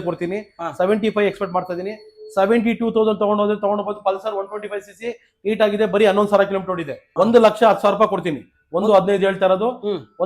ಕೊಡ್ತೀನಿ 75 ಎಕ್ಸ್ಪೆಕ್ಟ್ ಮಾಡ್ತಾ ಇದೀನಿ 72,000 ತಗೊಂಡೋಗ್ಬೋದು ಪಲ್ಸರ್ 125cc ನೀಟ್ ಆಗಿದೆ ಬರೀ 11,000 ಕಿಲೋಮೀಟರ್ ಓಡಿದೆ 1,10,000 ಕೊಡ್ತೀನಿ 1,15 ಹೇಳ್ತಾ ಇರೋದು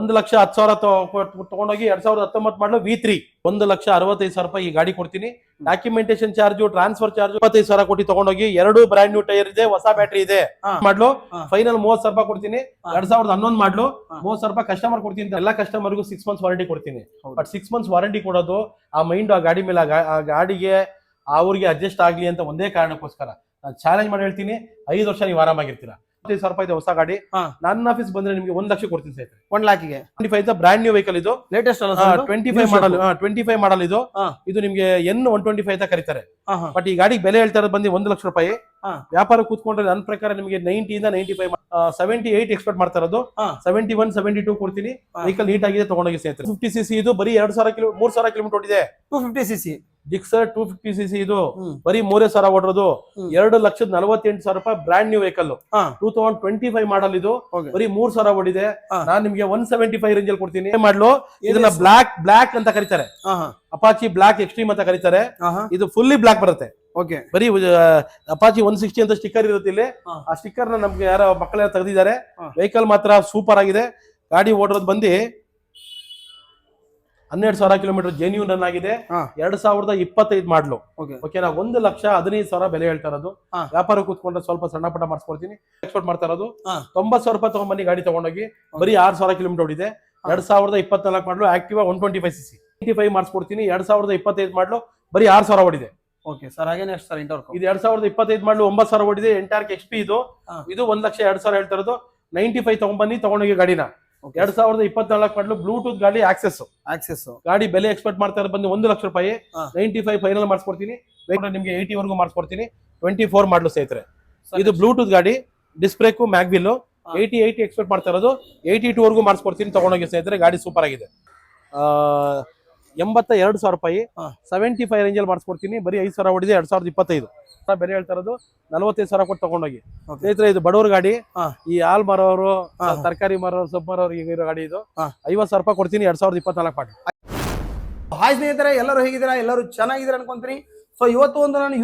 1,60,000 ತಗೊಂಡೋಗಿ 2019 ಮಾಡಲು V3 1,65,000 ಈ ಗಾಡಿ ಕೊಡ್ತೀನಿ ಡಾಕ್ಯುಮೆಂಟೇಶನ್ ಚಾರ್ಜ್ ಟ್ರಾನ್ಸ್ಫರ್ ಚಾರ್ಜ್ 25,000 ಕೊಟ್ಟು ತಗೊಂಡೋಗಿ 2 ಬ್ರ್ಯಾಂಡ್ ನ್ಯೂ ಟೈರ್ ಇದೆ ಹೊಸ ಬ್ಯಾಟ್ರಿ ಇದೆ ಮಾಡ್ಲು ಫೈನಲ್ 30,000 ಕೊಡ್ತೀನಿ 2011 ಮಾಡ್ಲು 30,000 ಕಸ್ಟಮರ್ ಕೊಡ್ತೀನಿ ಎಲ್ಲಾ ಕಸ್ಟಮರ್ಗೂ 6 months ವಾರಂಟಿ ಕೊಡ್ತೀನಿ ಬಟ್ 6 months ವಾರಂಟಿ ಕೊಡೋದು ಆ ಮೈಂಡ್ ಆ ಗಾಡಿ ಮೇಲೆ ಆ ಗಾಡಿಗೆ ಅವ್ರಿಗೆ ಅಡ್ಜಸ್ಟ್ ಆಗ್ಲಿ ಅಂತ ಒಂದೇ ಕಾರಣಕ್ಕೋಸ್ಕರ ನಾನು ಚಾಲೆಂಜ್ ಮಾಡಿ ಹೇಳ್ತೀನಿ 5 ವರ್ಷ ನೀವು ಆರಾಮಾಗಿರ್ತೀರಾ 25,000 ಇದೆ ಹೊಸ ಗಾಡಿ ನನ್ನ ಆಫೀಸ್ ಬಂದ್ರೆ ನಿಮಗೆ 1 ಲಕ್ಷ ಕೊಡ್ತೀನಿ ಸರ್ 1 lakhಗೆ 25 ಬ್ರ್ಯಾಂಡ್ ನ್ಯೂ ವೆಹಿಕಲ್ ಇದು ಲೇಟೆಸ್ಟ್ 25 ಮಾಡಲ್ ಇದು ನಿಮಗೆ N125 ಅಂತ ಕರೀತಾರೆ ಬಟ್ ಈ ಗಾಡಿ ಬೆಲೆ ಹೇಳ್ತಾ ಇರೋದು ಬಂದು 1 ಲಕ್ಷ ರೂಪಾಯಿ ವ್ಯಾಪಾರ ಕೂತ್ಕೊಂಡ್ರೆ ನನ್ನ ಪ್ರಕಾರ ನಿಮಗೆ 90 ಇಂದ 95 78 ಎಕ್ಸ್ಪೆಕ್ಟ್ ಮಾಡ್ತಾ ಇರೋದು 71 72 ಕೊಡ್ತೀನಿ ವೆಹಿಕಲ್ ನೀಟ್ ಆಗಿದೆ ತಗೊಂಡೋಗಿ ಸ್ನೇಹಿತರೆ 50cc ಇದು ಬರೀ 3,000 ಕಿಲೋಮೀಟರ್ ಓಡಿದೆ 250cc ಜಿಕ್ಸರ್ 250cc ಇದು ಬರೀ 3,000 ಓಡಿರೋದು 2,48,000 ಬ್ರ್ಯಾಂಡ್ ನ್ಯೂ ವೆಹಿಕಲ್ 2025 ಮಾಡಲ್ ಇದು ಬರೀ 3,000 ಓಡಿದೆ ನಾನ್ ನಿಮ್ಗೆ 175 ರೇಂಜ್ ಅಲ್ಲಿ ಕೊಡ್ತೀನಿ ಮಾಡ್ಲು ಇದನ್ನ ಬ್ಲಾಕ್ ಅಂತ ಕರೀತಾರೆ ಅಪಾಚಿ ಬ್ಲಾಕ್ ಎಕ್ಸ್ಟ್ರೀಮ್ ಅಂತ ಕರೀತಾರೆ ಇದು ಫುಲ್ಲಿ ಬ್ಲಾಕ್ ಬರುತ್ತೆ ಬರೀ ಅಪಾಚಿ 160 ಅಂತ ಸ್ಟಿಕ್ಕರ್ ಇರುತ್ತೆ ಇಲ್ಲಿ ಆ ಸ್ಟಿಕ್ಕರ್ ನ ನಮ್ಗೆ ಯಾರೋ ಮಕ್ಕಳೆಲ್ಲ ತೆಗೆದಿದ್ದಾರೆ ವೆಹಿಕಲ್ ಮಾತ್ರ ಸೂಪರ್ ಆಗಿದೆ ಗಾಡಿ ಓಡಿರೋದು ಬಂದು 12,000 ಕಿಲೋಮೀಟರ್ ಜೆನ್ಯೂನ್ ರನ್ ಆಗಿದೆ 2025 ಮಾಡ್ಲು ಓಕೆನಾ 1,15,000 ಬೆಲೆ ಹೇಳ್ತಾ ಇರೋದು ವ್ಯಾಪಾರ ಕೂತ್ಕೊಂಡ್ರೆ ಸ್ವಲ್ಪ ಸಣ್ಣ ಪುಟ್ಟ ಮಾಡಿಸ್ಕೊಡ್ತೀನಿ ಎಕ್ಸ್ಪೋರ್ಟ್ ಮಾಡ್ತಾ ಇರೋದು 90,000 ತಗೊಂಡ್ಬನ್ನಿ ಗಾಡಿ ತಗೊಂಡೋಗಿ ಬರೀ 6,000 ಕಿಲೋಮೀಟರ್ ಓಡಿದೆ 2024 ಮಾಡ್ಲು ಆಕ್ಟಿವಾ 125cc 85 ಮಾಡಿಸ್ಕೊಡ್ತೀನಿ 2025 ಮಾಡ್ಲು ಬರೀ 6,000 ಓಡಿದೆ ಓಕೆ ಸರ್ ಹಾಗೇನೆ ಎಷ್ಟು ಸರ್ ಇಂಟರ್ ಇದು 2025 ಮಾಡ್ಲು 9,000 ಓಡಿದೆ ಎಂಟಾರ್ಕ್ XP ಇದು 1,02,000 ಹೇಳ್ತಾ ಇರೋದು 95 ತಗೊಂಡ್ಬನ್ನಿ ತಗೊಂಡೋಗಿ ಗಾಡಿನ 2024 ಮಾಡಲು ಬ್ಲೂಟೂತ್ ಗಾಡಿ ಆಕ್ಸೆಸ್ ಗಾಡಿ ಬೆಲೆ ಎಕ್ಸ್ಪೆಕ್ಟ್ ಮಾಡ್ತಾ ಇರೋದು ಬಂದು 1 ಲಕ್ಷ ರೂಪಾಯಿ 95 ಫೈನಲ್ ಮಾಡಿಸ್ಕೊಡ್ತೀನಿ ನಿಮ್ಗೆ 80 ವರೆಗೂ ಮಾಡಿಸ್ಕೊಡ್ತೀನಿ 24 ಮಾಡಲು ಸ್ನೇಹಿತರೆ ಇದು ಬ್ಲೂಟೂತ್ ಗಾಡಿ ಡಿಸ್ಪ್ಲೇಕು ಮ್ಯಾಗ್ವಿಲ್ 80 ಎಕ್ಸ್ಪೆಕ್ಟ್ ಮಾಡ್ತಾ ಇರೋದು 82 ವರೆಗೂ ಮಾಡಿಸ್ಕೊಡ್ತೀನಿ ತಗೊಂಡೋಗಿ ಸ್ನೇಹಿತರೆ ಗಾಡಿ ಸೂಪರ್ ಆಗಿದೆ 82,000 ರೂಪಾಯಿ 75 ರೇಂಜಲ್ಲಿ ಮಾಡಿಸ್ಕೊಡ್ತೀನಿ ಬರೀ 5,000 ಓಡಿದೆ 2025 ಬೆಲೆ ಹೇಳ್ತಾ ಇರೋದು 45,000 ಕೊಟ್ಟು ತಗೊಂಡೋಗಿ ಸ್ನೇಹಿತರೆ ಇದು ಬಡವ್ರ ಗಾಡಿ ಈ ಹಾಲ್ ಮಾರೋರು ತರಕಾರಿ ಮಾರೋರು ಸೊಪ್ಪು ಮಾರೋರು ಇರೋ ಗಾಡಿ ಇದು 50,000 ರೂಪಾಯಿ ಕೊಡ್ತೀನಿ 2024 ಮಾಡಿ ಹಾಯ್ ಸ್ನೇಹಿತರೆ ಎಲ್ಲರೂ ಹೇಗಿದ್ದೀರಾ ಎಲ್ಲರೂ ಚೆನ್ನಾಗಿದ್ದೀರಾ ಅನ್ಕೊಂತೀನಿ ಸೊ ಇವತ್ತು ಒಂದು ನಾನು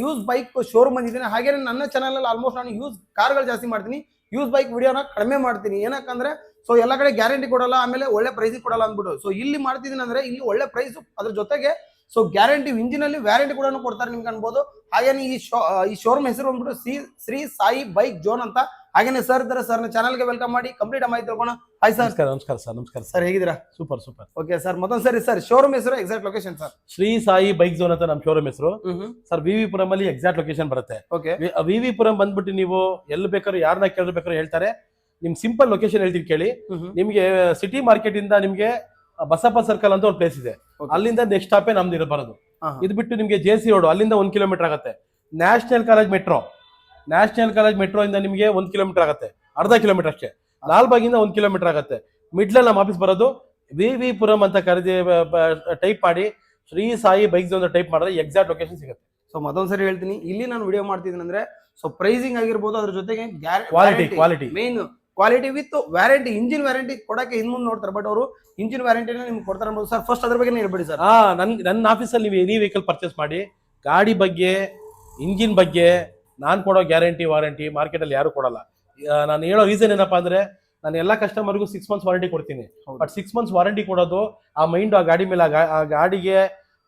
ಯೂಸ್ ಬೈಕ್ ಶೋರೂಮ್ ಬಂದಿದ್ದೀನಿ ಹಾಗೆ ನನ್ನ ಚಾನಲ್ ಅಲ್ಲಿ ಆಲ್ಮೋಸ್ಟ್ ನಾನು ಯೂಸ್ ಕಾರ್ಗಳು ಜಾಸ್ತಿ ಮಾಡ್ತೀನಿ ಯೂಸ್ ಬೈಕ್ ವಿಡಿಯೋನ ಕಡಿಮೆ ಮಾಡ್ತೀನಿ ಏನಕ್ಕಂದ್ರೆ ಸೊ ಎಲ್ಲ ಕಡೆ ಗ್ಯಾರಂಟಿ ಕೊಡಲ್ಲ ಆಮೇಲೆ ಒಳ್ಳೆ ಪ್ರೈಸ್ ಕೊಡಲ್ಲ ಅಂದ್ಬಿಟ್ಟು ಸೊ ಇಲ್ಲಿ ಮಾಡ್ತಿದ್ದೀನಿ ಅಂದ್ರೆ ಇಲ್ಲಿ ಒಳ್ಳೆ ಪ್ರೈಸ್ ಅದ್ರ ಜೊತೆಗೆ ಸೊ ಗ್ಯಾರಂಟಿ ಇಂಜಿನ್ ಅಲ್ಲಿ ವ್ಯಾರಂಟಿ ಕೂಡ ಕೊಡ್ತಾರೆ ನಿಮ್ಗೆ ಅನ್ಬೋದು ಹಾಗೇನೆ ಈ ಶೋರೂಮ್ ಹೆಸರು ಬಂದ್ಬಿಟ್ಟು ಶ್ರೀ ಸಾಯಿ ಬೈಕ್ ಜೋನ್ ಅಂತ ಹಾಗೇನೆ ಸರ್ ಇದ್ದಾರೆ ಸರ್ನ ಚಾನಲ್ಗೆ ವೆಲ್ಕಮ್ ಮಾಡಿ ಕಂಪ್ಲೀಟ್ ಮಾಹಿತಿ ತಿಳ್ಕೋಣ ಹಾಯ್ ಸರ್ ನಮಸ್ಕಾರ ಸರ್ ಹೇಗಿದ್ದೀರಾ ಸೂಪರ್ ಓಕೆ ಸರ್ ಮತ್ತೊಂದು ಸರ್ ಶೋರೂಮ್ ಹೆಸರು exact location sir Shri Sai bike zone ಅಂತ ನಮ್ಮ ಶೋರೂಮ್ ಹೆಸರು ಸರ್ ವಿ ಪುರಂ ಅಲ್ಲಿ ಎಕ್ಸಾಕ್ಟ್ ಲೊಕೇಶನ್ ಬರುತ್ತೆ ವಿ ಪುರಂ ಬಂದ್ಬಿಟ್ಟು ನೀವು ಎಲ್ಲಿ ಬೇಕಾದ್ರೂ ಯಾರನ್ನ ಕೇಳಬೇಕಾದ್ರೂ ಹೇಳ್ತಾರೆ ನಿಮ್ ಸಿಂಪಲ್ ಲೊಕೇಶನ್ ಹೇಳ್ತೀನಿ ಕೇಳಿ ನಿಮ್ಗೆ ಸಿಟಿ ಮಾರ್ಕೆಟ್ ಇಂದ ನಿಮ್ಗೆ ಬಸಪ್ಪ ಸರ್ಕಲ್ ಅಂತ ಒಂದು ಪ್ಲೇಸ್ ಇದೆ ಅಲ್ಲಿಂದ ನೆಕ್ಸ್ಟ್ ಸ್ಟಾಪೇ ನಮ್ದು ಬರೋದು ಇದು ಬಿಟ್ಟು ನಿಮ್ಗೆ JC ರೋಡ್ ಅಲ್ಲಿಂದ 1 ಕಿಲೋಮೀಟರ್ ಆಗುತ್ತೆ ನ್ಯಾಷನಲ್ ಕಾಲೇಜ್ ಮೆಟ್ರೋ ಇಂದ ನಿಮ್ಗೆ 1 ಕಿಲೋಮೀಟರ್ ಆಗುತ್ತೆ ಅರ್ಧ ಕಿಲೋಮೀಟರ್ ಅಷ್ಟೇ ಲಾಲ್ಬಾಗಿಂದ 1 ಕಿಲೋಮೀಟರ್ ಆಗುತ್ತೆ ಮಿಡ್ಲ್ ನಮ್ಮ ಆಫೀಸ್ ಬರೋದು ವಿ ಪುರಂ ಅಂತ ಕರೆದಿ ಟೈಪ್ ಮಾಡಿ Shri Sai bike zone type ಮಾಡಿದ್ರೆ ಎಕ್ಸಾಕ್ಟ್ ಲೊಕೇಶನ್ ಸಿಗುತ್ತೆ ಸೊ ಮತ್ತೊಂದ್ಸರಿ ಹೇಳ್ತೀನಿ ಇಲ್ಲಿ ನಾನು ವಿಡಿಯೋ ಮಾಡ್ತಿದ್ದೀನಿ ಅಂದ್ರೆ ಸೊ ಪ್ರೈಸಿಂಗ್ ಆಗಿರ್ಬೋದು ಅದ್ರ ಜೊತೆಗೆ quality main quality with warranty engine warranty ಕೊಡಕ್ಕೆ ಹಿಂದ್ ನೋಡ್ತಾರೆ ಬಟ್ ಅವರು ಇಂಜಿನ್ ವ್ಯಾರಂಟಿನ ನಿಮ್ಗೆ ಕೊಡ್ತಾರೆ ಅನ್ಬೋದು ಸರ್ ಫಸ್ಟ್ ಅದ್ರ ಬಗ್ಗೆ ಹೇಳ್ಬೇಡಿ ಸರ್ ನನ್ನ ಆಫೀಸಲ್ಲಿ ನೀವು ಎನಿ ವೆಹಿಕಲ್ ಪರ್ಚೇಸ್ ಮಾಡಿ ಗಾಡಿ ಬಗ್ಗೆ ಇಂಜಿನ್ ಬಗ್ಗೆ ನಾನು ಕೊಡೋ ಗ್ಯಾರಂಟಿ ವಾರಂಟಿ ಮಾರ್ಕೆಟಲ್ಲಿ ಯಾರು ಕೊಡಲ್ಲ ನಾನು ಹೇಳೋ ರೀಸನ್ ಏನಪ್ಪಾ ಅಂದ್ರೆ ನಾನು ಎಲ್ಲ ಕಸ್ಟಮರ್ಗೂ 6 months ವಾರಂಟಿ ಕೊಡ್ತೀನಿ ಬಟ್ 6 months ವಾರಂಟಿ ಕೊಡೋದು ಆ ಮೈಂಡ್ ಆ ಗಾಡಿ ಮೇಲೆ ಆ ಗಾಡಿಗೆ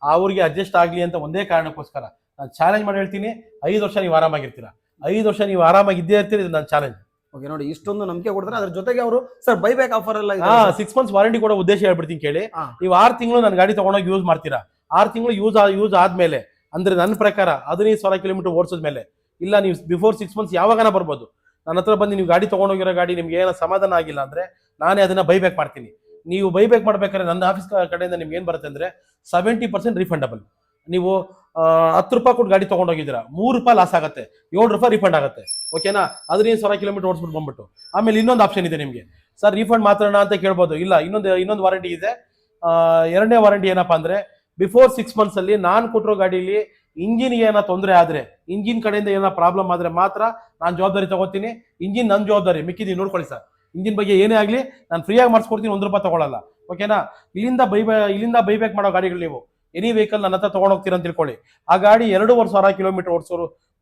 ಅವ್ರಿಗೆ ಅಡ್ಜಸ್ಟ್ ಆಗ್ಲಿ ಅಂತ ಒಂದೇ ಕಾರಣಕ್ಕೋಸ್ಕರ ನಾನು ಚಾಲೆಂಜ್ ಮಾಡಿ ಹೇಳ್ತೀನಿ 5 ವರ್ಷ ನೀವು ಆರಾಮಾಗಿರ್ತೀರಾ 5 ವರ್ಷ ನೀವು ಆರಾಮಾಗಿದ್ದೇ ಇರ್ತೀರಿ ಇದು ನನ್ನ ಚಾಲೆಂಜ್ ಓಕೆ ನೋಡಿ ಇಷ್ಟೊಂದು ನಂಬಿಕೆ ಕೊಡ್ತಾರೆ ಅದ್ರ ಜೊತೆಗೆ ಅವರು ಸರ್ ಬೈಬ್ಯಾಕ್ ಆಫರ್ ಎಲ್ಲ 6 months ವಾರಂಟಿ ಕೊಡೋ ಉದ್ದೇಶ ಹೇಳ್ಬಿಡ್ತೀನಿ ಕೇಳಿ ನೀವು 6 ತಿಂಗಳು ನನ್ನ ಗಾಡಿ ತಗೊಂಡೋಗಿ ಯೂಸ್ ಮಾಡ್ತೀರಾ 6 ತಿಂಗಳು ಯೂಸ್ ಆದ್ಮೇಲೆ ಅಂದ್ರೆ ನನ್ನ ಪ್ರಕಾರ 15,000 ಕಿಲೋಮೀಟರ್ ಓಡಿಸಿದ್ಮೇಲೆ ಇಲ್ಲ ನೀವು ಬಿಫೋರ್ 6 months ಯಾವಾಗನ ಬರ್ಬೋದು ನನ್ನ ಹತ್ರ ಬಂದು ನೀವು ಗಾಡಿ ತಗೊಂಡೋಗಿರೋ ಗಾಡಿ ನಿಮ್ಗೆ ಏನೋ ಸಮಾಧಾನ ಆಗಿಲ್ಲ ಅಂದ್ರೆ ನಾನೇ ಅದನ್ನ ಬೈಬ್ಯಾಕ್ ಮಾಡ್ತೀನಿ ನೀವು ಬೈಬ್ಯಾಕ್ ಮಾಡ್ಬೇಕಾದ್ರೆ ನನ್ನ ಆಫೀಸ್ ಕಡೆಯಿಂದ ನಿಮ್ಗೆ ಏನ್ ಬರುತ್ತೆ ಅಂದ್ರೆ 70% ರೀಫಂಡಬಲ್ ನೀವು 10 ರೂಪಾಯಿ ಕೊಟ್ಟು ಗಾಡಿ ತಗೊಂಡೋಗಿದ್ದೀರಾ 3 ರೂಪಾಯಿ ಲಾಸ್ ಆಗುತ್ತೆ 7 ರೂಪಾಯಿ ರಿಫಂಡ್ ಆಗುತ್ತೆ ಓಕೆನಾ 15,000 ಕಿಲೋಮೀಟರ್ ಓಡಿಸ್ಬಿಟ್ಟು ಬಂದ್ಬಿಟ್ಟು ಆಮೇಲೆ ಇನ್ನೊಂದು ಆಪ್ಷನ್ ಇದೆ ನಿಮಗೆ ಸರ್ ರೀಫಂಡ್ ಮಾತ್ರನಾ ಅಂತ ಕೇಳ್ಬೋದು ಇಲ್ಲ ಇನ್ನೊಂದು ವಾರಂಟಿ ಇದೆ ಎರಡನೇ ವಾರಂಟಿ ಏನಪ್ಪಾ ಅಂದ್ರೆ ಬಿಫೋರ್ 6 months ಅಲ್ಲಿ ನಾನು ಕೊಟ್ಟಿರೋ ಗಾಡಿಯಲ್ಲಿ ಇಂಜಿನ್ಗೆ ಏನೋ ತೊಂದರೆ ಆದ್ರೆ ಇಂಜಿನ್ ಕಡೆಯಿಂದ ಏನೋ ಪ್ರಾಬ್ಲಮ್ ಆದ್ರೆ ಮಾತ್ರ ನಾನು ಜವಾಬ್ದಾರಿ ತಗೋತೀನಿ ಇಂಜಿನ್ ನನ್ನ ಜವಾಬ್ದಾರಿ ಮಿಕ್ಕಿದೀನಿ ನೋಡ್ಕೊಳ್ಳಿ ಸರ್ ಇಂಜಿನ್ ಬಗ್ಗೆ ಏನೇ ಆಗಲಿ ನಾನು ಫ್ರೀಯಾಗಿ ಮಾಡಿಸ್ಕೊಡ್ತೀನಿ 1 ರೂಪಾಯಿ ತಗೊಳ್ಳಲ್ಲ ಓಕೆನಾ ಇಲ್ಲಿಂದ ಬೈಬ್ಯಾಕ್ ಮಾಡೋ ಗಾಡಿಗಳು ನೀವು ಎನಿ ವೆಹಿಕಲ್ ನನ್ನ ಹತ್ರ ತಗೊಂಡ್ ಹೋಗ್ತೀರಾ ಅಂತ ತಿಳ್ಕೊಳ್ಳಿ, ಆ ಗಾಡಿ 2,500 ಕಿಲೋಮೀಟರ್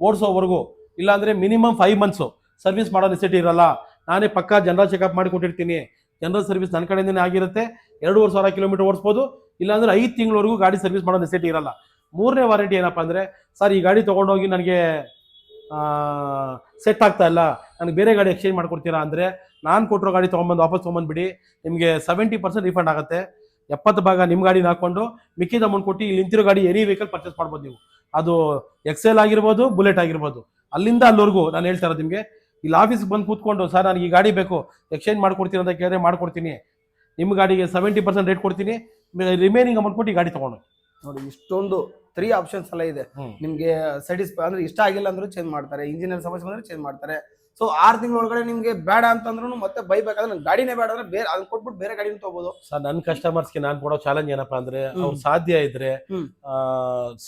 ಓಡಿಸೋವರೆಗೂ ಇಲ್ಲಾಂದ್ರೆ ಮಿನಿಮಮ್ 5 months ಸರ್ವಿಸ್ ಮಾಡೋ ನೆಸಿಟಿ ಇರಲ್ಲ. ನಾನೇ ಪಕ್ಕಾ ಜನರಲ್ ಚೆಕಪ್ ಮಾಡಿ ಕೊಟ್ಟಿರ್ತೀನಿ. ಜನರಲ್ ಸರ್ವಿಸ್ ನನ್ನ ಕಡೆಯಿಂದನೇ ಆಗಿರುತ್ತೆ. 2,500 ಕಿಲೋಮೀಟರ್ ಓಡಿಸ್ಬೋದು, ಇಲ್ಲಾಂದ್ರೆ 5 ತಿಂಗಳವರೆಗೂ ಗಾಡಿ ಸರ್ವಿಸ್ ಮಾಡೋ ನೆಸಿಟಿ ಇರಲ್ಲ. 3ನೇ ವಾರಂಟಿ ಏನಪ್ಪಾ ಅಂದ್ರೆ, ಸರ್ ಈ ಗಾಡಿ ತಗೊಂಡೋಗಿ ನನಗೆ ಸೆಟ್ ಆಗ್ತಾ ಇಲ್ಲ, ನನಗೆ ಬೇರೆ ಗಾಡಿ ಎಕ್ಸ್ಚೇಂಜ್ ಮಾಡ್ಕೊಡ್ತೀರಾ ಅಂದ್ರೆ, ನಾನು ಕೊಟ್ಟಿರೋ ಗಾಡಿ ತೊಗೊಂಬಂದು ವಾಪಸ್ ತೊಗೊಂಬಂದ್ಬಿಡಿ, ನಿಮಗೆ 70% ರೀಫಂಡ್ ಆಗುತ್ತೆ. 70 ಭಾಗ ನಿಮ್ಮ ಗಾಡಿನ ಹಾಕೊಂಡು ಮಿಕ್ಕಿದ ಅಮೌಂಟ್ ಕೊಟ್ಟು ಇಲ್ಲಿ ನಿಂತಿರೋ ಗಾಡಿ ಎನಿ ವೆಹಿಕಲ್ ಪರ್ಚೇಸ್ ಮಾಡ್ಬೋದು ನೀವು. ಅದು ಎಕ್ಸೆಲ್ ಆಗಿರ್ಬೋದು, ಬುಲೆಟ್ ಆಗಿರ್ಬೋದು, ಅಲ್ಲಿಂದ ಅಲ್ಲಿವರೆಗೂ ನಾನು ಹೇಳ್ತಾ ಇರೋದು ನಿಮಗೆ. ಇಲ್ಲಿ ಆಫೀಸ್ಗೆ ಬಂದು ಕೂತ್ಕೊಂಡು ಸರ್ ನನಗೆ ಈ ಗಾಡಿ ಬೇಕು ಎಕ್ಸ್ಚೇಂಜ್ ಮಾಡ್ಕೊಡ್ತೀನಿ ಅಂತ ಕೇಳಿದ್ರೆ ಮಾಡ್ಕೊಡ್ತೀನಿ, ನಿಮ್ಮ ಗಾಡಿಗೆ 70% ರೇಟ್ ಕೊಡ್ತೀನಿ, ರಿಮೈನಿಂಗ್ ಅಮೌಂಟ್ ಕೊಟ್ಟು ಈ ಗಾಡಿ ತಗೊಂಡು ನೋಡಿ. ಇಷ್ಟೊಂದು 3 ಆಪ್ಷನ್ಸ್ ಎಲ್ಲ ಇದೆ. ನಿಮ್ಗೆ ಸ್ಯಾಟಿಸ್ಫೈ ಅಂದ್ರೆ ಇಷ್ಟ ಆಗಿಲ್ಲ ಅಂದ್ರೆ ಚೇಂಜ್ ಮಾಡ್ತಾರೆ, ಇಂಜಿನಿಯರ್ ಸಮಸ್ಯೆ ಬಂದ್ರೆ ಚೇಂಜ್ ಮಾಡ್ತಾರೆ. ಸೊ 6 ತಿಂಗಳ ಒಳಗಡೆ ನಿಮ್ಗೆ ಬೇಡ ಅಂತಂದ್ರೂ ಮತ್ತೆ ಬೈಬೇಕಾದ್ರೆ ನನ್ ಗಾಡಿನೇ ಬೇಡ ಅಂದ್ರೆ ಬೇರೆ ಅದನ್ನ ಕೊಟ್ಬಿಟ್ಟು ಬೇರೆ ಗಾಡಿನ ತಗೋಬಹುದು. ಸರ್ ನನ್ನ ಕಸ್ಟಮರ್ಸ್ಗೆ ನಾನು ಕೊಡೋ ಚಾಲೆಂಜ್ ಏನಪ್ಪಾ ಅಂದ್ರೆ, ಅವ್ರು ಸಾಧ್ಯ ಇದ್ರೆ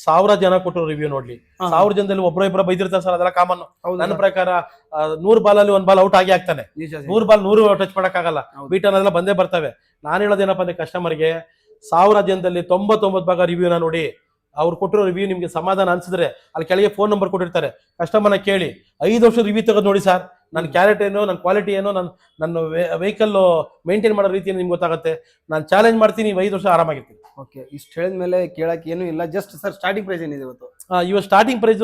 1000 ಜನ ಕೊಟ್ಟರು ರಿವ್ಯೂ ನೋಡ್ಲಿ. 1000 ಜನದಲ್ಲಿ ಒಬ್ಬರ ಬೈದಿರ್ತಾರೆ ಸರ್, ಅದೆಲ್ಲ ಕಾಮನ್. ನನ್ನ ಪ್ರಕಾರ 100 ಬಾಲಲ್ಲಿ 1 ಬಾಲ್ ಔಟ್ ಆಗಿ ಆಗ್ತಾನೆ. 100 ಬಾಲ್ 100 ಟಚ್ ಮಾಡಕ್ಕಾಗಲ್ಲ, ಬೀಟ್ ಅನ್ನೋದೆಲ್ಲ ಬಂದೇ ಬರ್ತವೆ. ನಾನು ಹೇಳೋದೇನಪ್ಪ ಅಂದ್ರೆ, ಕಸ್ಟಮರ್ಗೆ 1000 ಜನದಲ್ಲಿ 99 ಭಾಗ ರಿವ್ಯೂನ ನೋಡಿ. ಅವ್ರು ಕೊಟ್ಟಿರೋ ರಿವ್ಯೂ ನಿಮ್ಗೆ ಸಮಾಧಾನ ಅನ್ಸಿದ್ರೆ ಅಲ್ಲಿ ಕೆಳಗೆ ಫೋನ್ ನಂಬರ್ ಕೊಟ್ಟಿರ್ತಾರೆ, ಕಸ್ಟಮರ್ನ ಕೇಳಿ 5 ವರ್ಷದ ರಿವ್ಯೂ ತೆಗೆದು ನೋಡಿ ಸರ್, ನನ್ನ ಕ್ಯಾರೆಕ್ಟರ್ ಏನೋ, ನನ್ನ ಕ್ವಾಲಿಟಿ ಏನೋ, ನನ್ನ ವೆಹಿಕಲ್ ಮೇಂಟೈನ್ ಮಾಡೋ ರೀತಿ ನಿಮ್ಗೆ ಗೊತ್ತಾಗುತ್ತೆ. ನಾನು ಚಾಲೆಂಜ್ ಮಾಡ್ತೀನಿ, 5 ವರ್ಷ ಆರಾಮಾಗಿರ್ತೀನಿ. ಓಕೆ, ಇಷ್ಟು ಹೇಳಿದ್ಮೇಲೆ ಕೇಳಕ್ಕೆ ಏನೂ ಇಲ್ಲ. ಜಸ್ಟ್ ಸರ್ ಸ್ಟಾರ್ಟಿಂಗ್ ಪ್ರೈಸ್ ಏನಿದೆ ಇವತ್ತು? ಇವಾಗ ಸ್ಟಾರ್ಟಿಂಗ್ ಪ್ರೈಸ್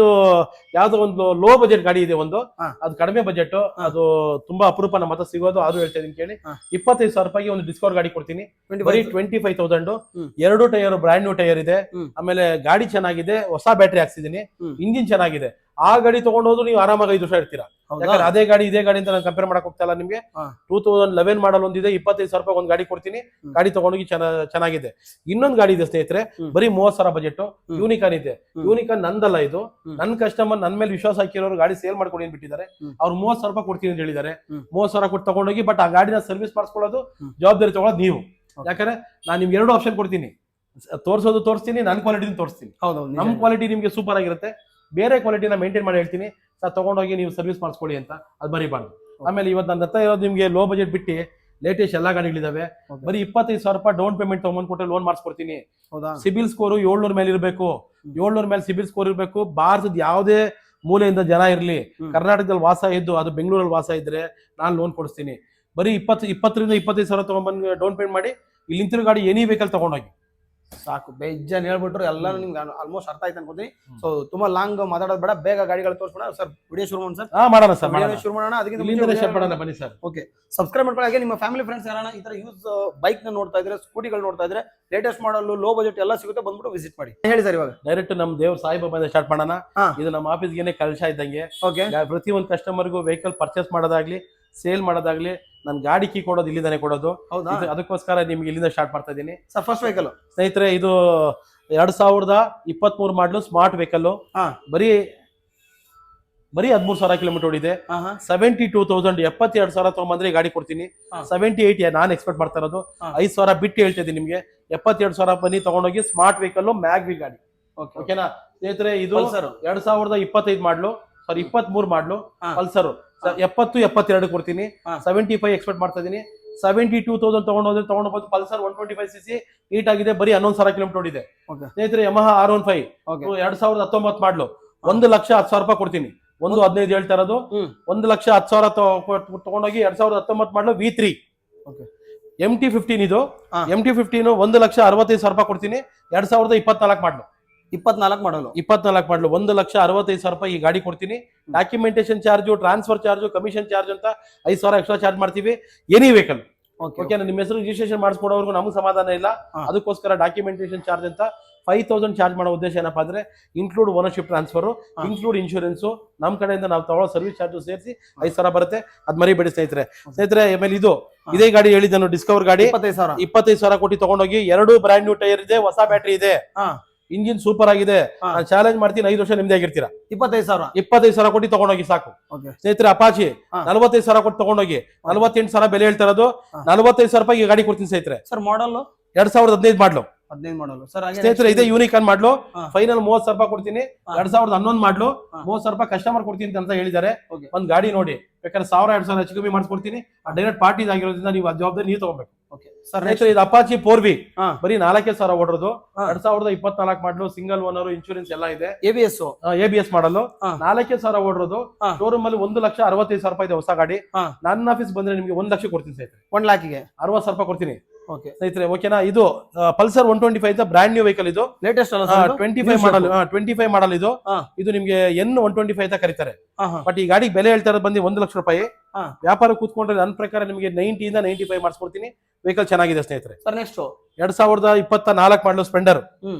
ಯಾವ್ದೋ ಒಂದು ಲೋ ಬಜೆಟ್ ಗಾಡಿ ಇದೆ ಒಂದು, ಅದು ಕಡಿಮೆ ಬಜೆಟ್, ಅದು ತುಂಬಾ ಅಪರೂಪ ನಮ್ಮ ಹತ್ರ ಸಿಗೋದು. ಅದು ಹೇಳ್ತಾ ಇದೀನಿ ಕೇಳಿ, 25,000 ರೂಪಾಯಿಗೆ ಒಂದು ಡಿಸ್ಕೌಂಟ್ ಗಾಡಿ ಕೊಡ್ತೀನಿ. ಬರೀ 25,000. 2 ಟೈರ್ ಬ್ರ್ಯಾಂಡ್ ನ್ಯೂ ಟೈರ್ ಇದೆ, ಆಮೇಲೆ ಗಾಡಿ ಚೆನ್ನಾಗಿದೆ, ಹೊಸ ಬ್ಯಾಟ್ರಿ ಹಾಕ್ಸಿದೀನಿ, ಇಂಜಿನ್ ಚೆನ್ನಾಗಿದೆ. ಆ ಗಾಡಿ ತಗೊಂಡು ಹೋದ್ರು ನೀವು ಆರಾಮಾಗಿ 5 ವರ್ಷ ಇರ್ತೀರಾ. ಯಾಕಂದ್ರೆ ಅದೇ ಗಾಡಿ ಇದೇ ಗಾಡಿ ಅಂತ ನಾನು ಕಂಪೇರ್ ಮಾಡಕ್ ಹೋಗ್ತಾ ಇಲ್ಲ ನಿಮ್ಗೆ. 2011 ಮಾಡಲ್ ಒಂದಿದೆ, 25,000 ರೂಪಾಯಿ ಒಂದು ಗಾಡಿ ಕೊಡ್ತೀನಿ, ಗಾಡಿ ತಗೊಂಡೋಗಿ ಚೆನ್ನಾಗಿದೆ. ಇನ್ನೊಂದು ಗಾಡಿ ಇದೆ ಸ್ನೇಹಿತರೆ, ಬರೀ 30,000 ಬಜೆಟ್, ಯೂನಿಕಾನ್ ಇದೆ. ಯೂನಿಕಾನ್ ನಂದಲ್ಲ, ಇದು ನನ್ನ ಕಸ್ಟಮರ್ ನನ್ನ ಮೇಲೆ ವಿಶ್ವಾಸ ಹಾಕಿರೋರು ಗಾಡಿ ಸೇಲ್ ಮಾಡ್ಕೊಡಿ ಅಂತ ಬಿಟ್ಟಿದ್ದಾರೆ. ಅವ್ರು 30,000 ರೂಪಾಯಿ ಕೊಡ್ತೀನಿ ಅಂತ ಹೇಳಿದ್ದಾರೆ. 30,000 ಕೊಟ್ಟು ತಗೊಂಡೋಗಿ, ಬಟ್ ಆ ಗಾಡಿನ ಸರ್ವಿಸ್ ಮಾಡಿಸ್ಕೊಳ್ಳೋದು ಜವಾಬ್ದಾರಿ ತಗೊಳ್ಳೋದು ನೀವು. ಯಾಕಂದ್ರೆ ನಾನು ನಿಮ್ಗೆ 2 ಆಪ್ಷನ್ ಕೊಡ್ತೀನಿ, ತೋರಿಸೋದು ತೋರಿಸ್ತೀನಿ, ನನ್ನ ಕ್ವಾಲಿಟಿ ತೋರಿಸ್ತೀನಿ. ನಮ್ಮ ಕ್ವಾಲಿಟಿ ನಿಮ್ಗೆ ಸೂಪರ್ ಆಗಿರುತ್ತೆ, ಬೇರೆ ಕ್ವಾಲಿಟಿನ ಮೇಂಟೈನ್ ಮಾಡಿ ಹೇಳ್ತೀನಿ ಸರ್, ತಗೊಂಡೋಗಿ ನೀವು ಸರ್ವಿಸ್ ಮಾಡಿಸ್ಕೊಳ್ಳಿ ಅಂತ. ಅದು ಬರೀಬಾರ್ದು. ಆಮೇಲೆ ಇವತ್ತು ನನ್ನ ಹತ್ರ ಇರೋದು ನಿಮ್ಗೆ ಲೋ ಬಜೆಟ್ ಬಿಟ್ಟು ಲೇಟೆಸ್ಟ್ ಎಲ್ಲಾ ಗಾಡಿಗಳಿದಾವೆ. ಬರೀ 25,000 ರೂಪಾಯಿ ಡೌನ್ ಪೇಮೆಂಟ್ ತಗೊಂಡ್ ಕೊಟ್ಟರೆ ಲೋನ್ ಮಾಡಿಸ್ಕೊಡ್ತೀನಿ. ಸಿಬಿಲ್ ಸ್ಕೋರ್ 700 ಮೇಲೆ ಇರಬೇಕು, 700 ಮೇಲೆ ಸಿಬಿಲ್ ಸ್ಕೋರ್ ಇರಬೇಕು. ಭಾರತದ ಯಾವುದೇ ಮೂಲೆಯಿಂದ ಜನ ಇರಲಿ, ಕರ್ನಾಟಕದಲ್ಲಿ ವಾಸ ಇದ್ದು ಅದು ಬೆಂಗಳೂರಲ್ಲಿ ವಾಸ ಇದ್ರೆ ನಾನು ಲೋನ್ ಕೊಡಿಸ್ತೀನಿ. ಬರೀ 20ರಿಂದ 25,000 ತಗೊಂಡ್ಬಂದು ಡೌನ್ ಪೇಮೆಂಟ್ ಮಾಡಿ ಇಲ್ಲಿ ನಿಂತಿರೋ ಗಾಡಿ ಎನಿ ವೆಹಿಕಲ್ ತಗೊಂಡೋಗಿ ಸಾಕು. ಬೇಜಾನ್ ಹೇಳ್ಬಿಟ್ರು ಎಲ್ಲಾನು ನಿಮ್ಗೆ ಆಲ್ಮೋಸ್ಟ್ ಅರ್ಥ ಆಯ್ತು ಅನ್ಕೋತೀನಿ. ಸೊ ತುಂಬಾ ಲಾಂಗ್ ಮಾತಾಡೋದು ಬೇಡ, ಬೇಗ ಗಾಡಿಗಳು ತೋರಿಸ್ಬೇಡ ಸರ್. ವಿಡಿಯೋ ಶುರು ಮಾಡೋಣ ಸರ್. ಮಾಡೋಣ ಸರ್, ಶುರು ಮಾಡೋಣ. ಅದಕ್ಕೆ ಬನ್ನಿ ಸರ್. ಓಕೆ, ಸಬ್ಸ್ಕ್ರೈಬ್ ಮಾಡ್ಕೊಳ್ಳಿ. ನಿಮ್ಮ ಫ್ಯಾಮಿಲಿ ಫ್ರೆಂಡ್ಸ್ ಯಾರನ್ನ ಈ ತರ ಯೂಸ್ ಬೈಕ್ ನ ನೋಡ್ತಾ ಇದ್ರೆ, ಸ್ಕೂಟಿಗಳು ನೋಡ್ತಾ ಇದ್ರೆ, ಲೇಟೆಸ್ಟ್ ಮಾಡಲ್, ಲೋ ಬಜೆಟ್ ಎಲ್ಲ ಸಿಗುತ್ತೆ, ಬಂದ್ಬಿಟ್ಟು ವಿಸಿಟ್ ಮಾಡಿ. ಹೇಳಿ ಸರ್, ಇವಾಗ ಡೈರೆಕ್ಟ್ ನಮ್ಮ ದೇವ್ರ ಸಾಯಿಬಾಬಾ ಸ್ಟಾರ್ಟ್ ಮಾಡೋಣ. ಇದು ನಮ್ಮ ಆಫೀಸ್ಗೆ ಕಲಶ ಇದ್ದಂಗೆ. ಪ್ರತಿ ಒಂದು ಕಸ್ಟಮರ್ಗೂ ವೆಹಿಕಲ್ ಪರ್ಚೇಸ್ ಮಾಡೋದಾಗ್ಲಿ, ಸೇಲ್ ಮಾಡೋದಾಗ್ಲಿ, ನಾನು ಗಾಡಿ ಕೀ ಕೊಡೋದು ಇಲ್ಲಿಂದಾನೆ ಕೊಡೋದು. ಅದಕ್ಕೋಸ್ಕರ ನಿಮ್ಗೆ ಇಲ್ಲಿಂದ ಸ್ಟಾರ್ಟ್ ಮಾಡ್ತಾ ಇದ್ದೀನಿ ಸರ್. ಫಸ್ಟ್ ವೆಹಿಕಲ್ ಸ್ನೇಹಿತರೆ, ಇದು 2023 ಮಾಡಲು ಸ್ಮಾರ್ಟ್ ವೆಹಿಕಲ್. ಬರೀ 13,000 ಕಿಲೋಮೀಟರ್ ಓಡಿದೆ. 72,000 72,000 ತಗೊಂಡ್ಬಂದ್ರೆ ಗಾಡಿ ಕೊಡ್ತೀನಿ. 78 ನಾನು ಎಕ್ಸ್ಪೆಕ್ಟ್ ಮಾಡ್ತಾ ಇರೋದು. 5,000 ಬಿಟ್ಟು ಹೇಳ್ತಾ ಇದ್ದೀನಿ ನಿಮ್ಗೆ. 72,000 ಬನ್ನಿ ತಗೊಂಡೋಗಿ, ಸ್ಮಾರ್ಟ್ ವೆಹಿಕಲ್, ಮ್ಯಾಗ್ವಿ ಗಾಡಿ. ಓಕೆನಾ ಸ್ನೇಹಿತರೆ? ಇದು 2025 ಮಾಡಲು, ಸಾರಿ 23 ಮಾಡಲು ಪಲ್ಸರ್. 70 72 ಕೊಡ್ತೀನಿ. 75 ಎಕ್ಸ್ಪೆಕ್ಟ್ ಮಾಡ್ತಾ ಇದೀನಿ. 72,000 ತಗೊಂಡೋಗ್ಬೋದು. ಪಲ್ಸರ್ 125cc ನೀಟ್ ಆಗಿದೆ, ಬರೀ 11,000 ಕಿಲೋಮೀಟರ್ ಓಡಿದೆ. ಸ್ನೇಹಿತರೆ, ಯಮಹಾ R15 2019 ಮಾಡಲು 1,10,000 ರೂಪಾಯಿ ಕೊಡ್ತೀನಿ. 1,15 ಹೇಳ್ತಾ ಇರೋದು. 1,10,000 ತಗೊಂಡೋಗಿ 2019 ಮಾಡಲು V3 MT-15 ಇದು. MT-15 1,65,000 ರೂಪಾಯಿ ಕೊಡ್ತೀನಿ. 2024 ಮಾಡಲು. 24 ಮಾಡಲು 1,65,000 ರೂಪಾಯಿ ಈ ಗಾಡಿ ಕೊಡ್ತೀನಿ. Documentation charge, transfer charge, commission charge ಅಂತ 5,000 ಎಕ್ಸ್ಟ್ರಾ ಚಾರ್ಜ್ ಮಾಡ್ತೀವಿ. ಎನಿ ವೆಹಿಕಲ್ ಓಕೆ, ನಿಮ್ಮ ಹೆಸರು ರಿಜಿಸ್ಟ್ರೇಷನ್ ಮಾಡಿಸ್ಕೊಡೋರ್ಗು ನಮ್ಗೆ ಸಮಾಧಾನ ಇಲ್ಲ. ಅದಕ್ಕೋಸ್ಕರ ಡಾಕ್ಯುಮೆಂಟೇಶನ್ ಚಾರ್ಜ್ ಅಂತ 5,000 ಚಾರ್ಜ್ ಮಾಡೋ ಉದ್ದೇಶ ಏನಪ್ಪಾ ಅಂದ್ರೆ, include ownership transfer, include insurance, ನಮ್ಮ ಕಡೆಯಿಂದ ನಾವು ತಗೊಳ್ಳೋ ಸರ್ವಿಸ್ ಚಾರ್ಜ್ ಸೇರಿಸಿ 5,000 ಬರುತ್ತೆ. ಅದ್ ಮರಿಬೇಡಿ ಸ್ನೇಹಿತರೆ. ಆಮೇಲೆ ಇದೇ ಗಾಡಿ ಹೇಳಿದ್ದನು, ಡಿಸ್ಕವರ್ ಗಾಡಿ. 25,000 ಕೊಟ್ಟು ತಗೊಂಡೋಗಿ, 2 ಬ್ರ್ಯಾಂಡ್ ನ್ಯೂ ಟೈರ್ ಇದೆ, ಹೊಸ ಬ್ಯಾಟ್ರಿ ಇದೆ, ಇಂಜಿನ್ ಸೂಪರ್ ಆಗಿದೆ. ನಾನು ಚಾಲೆಂಜ್ ಮಾಡ್ತೀನಿ, 5 ವರ್ಷ ನಿಮ್ದೇ ಆಗಿರ್ತೀರಾ. 25,000 ಕೊಟ್ಟು ತಗೊಂಡೋಗಿ ಸಾಕು ಸ್ನೇಹಿತರೆ. ಅಪಾಚಿ 45,000 ಕೊಟ್ಟು ತಗೊಂಡೋಗಿ, 48,000 ಬೆಲೆ ಹೇಳ್ತಾ ಇರೋದು. 45,000 ರೂಪಾಯಿ ಗಾಡಿ ಕೊಡ್ತೀನಿ ಸ್ನೇಹಿತರೆ. ಸರ್ ಮಾಡಲ್ 2015 ಮಾಡಲು. 15 ಮಾಡಲು ಸರ್. ಹಾಗೆ ಸ್ನೇಹಿತರೆ ಇದೇ ಯೂನಿಕಾನ್ ಮಾಡ್ಲು ಹಾ. ಫೈನಲ್ 30,000 ರೂಪಾಯಿ ಕೊಡ್ತೀನಿ. ಹಾ. 2011 ಮಾಡ್ಲು ಹಾ. 30,000 ರೂಪಾಯಿ ಕಸ್ಟಮರ್ ಕೊಡ್ತೀನಿ ಅಂತ ಹೇಳಿದ್ದಾರೆ. Okay. ಒಂದ್ ಗಾಡಿ ನೋಡಿ ಬೇಕಾದ್ರೆ 1,000-2,000 ಹೆಚ್ಚು ಕಮ್ಮಿ ಮಾಡಿಸ್ಕೊಡ್ತೀನಿ. ಡೈರೆಕ್ಟ್ ಪಾರ್ಟೀಸ್ ಆಗಿರೋದ್ರಿಂದ ನೀವು ಜವಾಬ್ದಾರಿ ನೀವು ತಗೋಬೇಕು. Okay sir. ಸ್ನೇಹಿತರೆ ಇದು ಅಪಾಚಿ 4V ಹಾ. ಬರೀ 4,000 ಓಡಿರೋದು. ಹಾ. 2024 ಮಾಡ್ಲು ಸಿಂಗಲ್ ಓನರ್ ಇನ್ಶೂರೆನ್ಸ್ ಎಲ್ಲ ಇದೆ. ABS. ABS ಮಾಡಲು ಹಾ. 4,000 ಓಡಿರೋದು. ಹಾ. ಶೋರೂಮ್ ಅಲ್ಲಿ 1,65,000 ರೂಪಾಯಿ ಇದೆ ಹೊಸ ಗಾಡಿ. ಹಾ. ನನ್ನ ಆಫೀಸ್ ಬಂದ್ರೆ ನಿಮಗೆ 1 ಲಕ್ಷ ಕೊಡ್ತೀನಿ ಸ್ನೇಹಿತರೆ. 1 lakhಗೆ 60,000 ರೂಪಾಯಿ ಕೊಡ್ತೀನಿ ಓಕೆ ಸ್ನೇಹಿತರೆ. ಓಕೆನಾ? ಇದು ಪಲ್ಸರ್ 125 ಬ್ರಾಂಡ್ ನ್ಯೂ ವೆಹಿಕಲ್ ಇದು. ಲೇಟೆಸ್ಟ್ ಅಲ್ಲ ಸರ್? 25 ಮಾಡಲ್ ಇದು. ಹಾ. ಇದು ನಿಮ್ಗೆ N125 ಅಂತ ಕರೀತಾರೆ. ಹಾ ಹಾ ಬಟ್ ಈ ಗಾಡಿ ಬೆಲೆ ಹೇಳ್ತಾ ಇರೋದು ಬಂದು 1 ಲಕ್ಷ ರೂಪಾಯಿ. ಹಾ. ವ್ಯಾಪಾರ ಕೂತ್ಕೊಂಡ್ರೆ ನನ್ನ ಪ್ರಕಾರ ನಿಮಗೆ 90 ಇಂದ 95 ಮಾಡಿಸ್ಕೊಡ್ತೀನಿ. ವೆಹಿಕಲ್ ಚೆನ್ನಾಗಿದೆ ಸ್ನೇಹಿತರೆ. ಸರ್. ನೆಕ್ಸ್ಟ್ 2024 ಮಾಡಲು ಸ್ಪೆಂಡರ್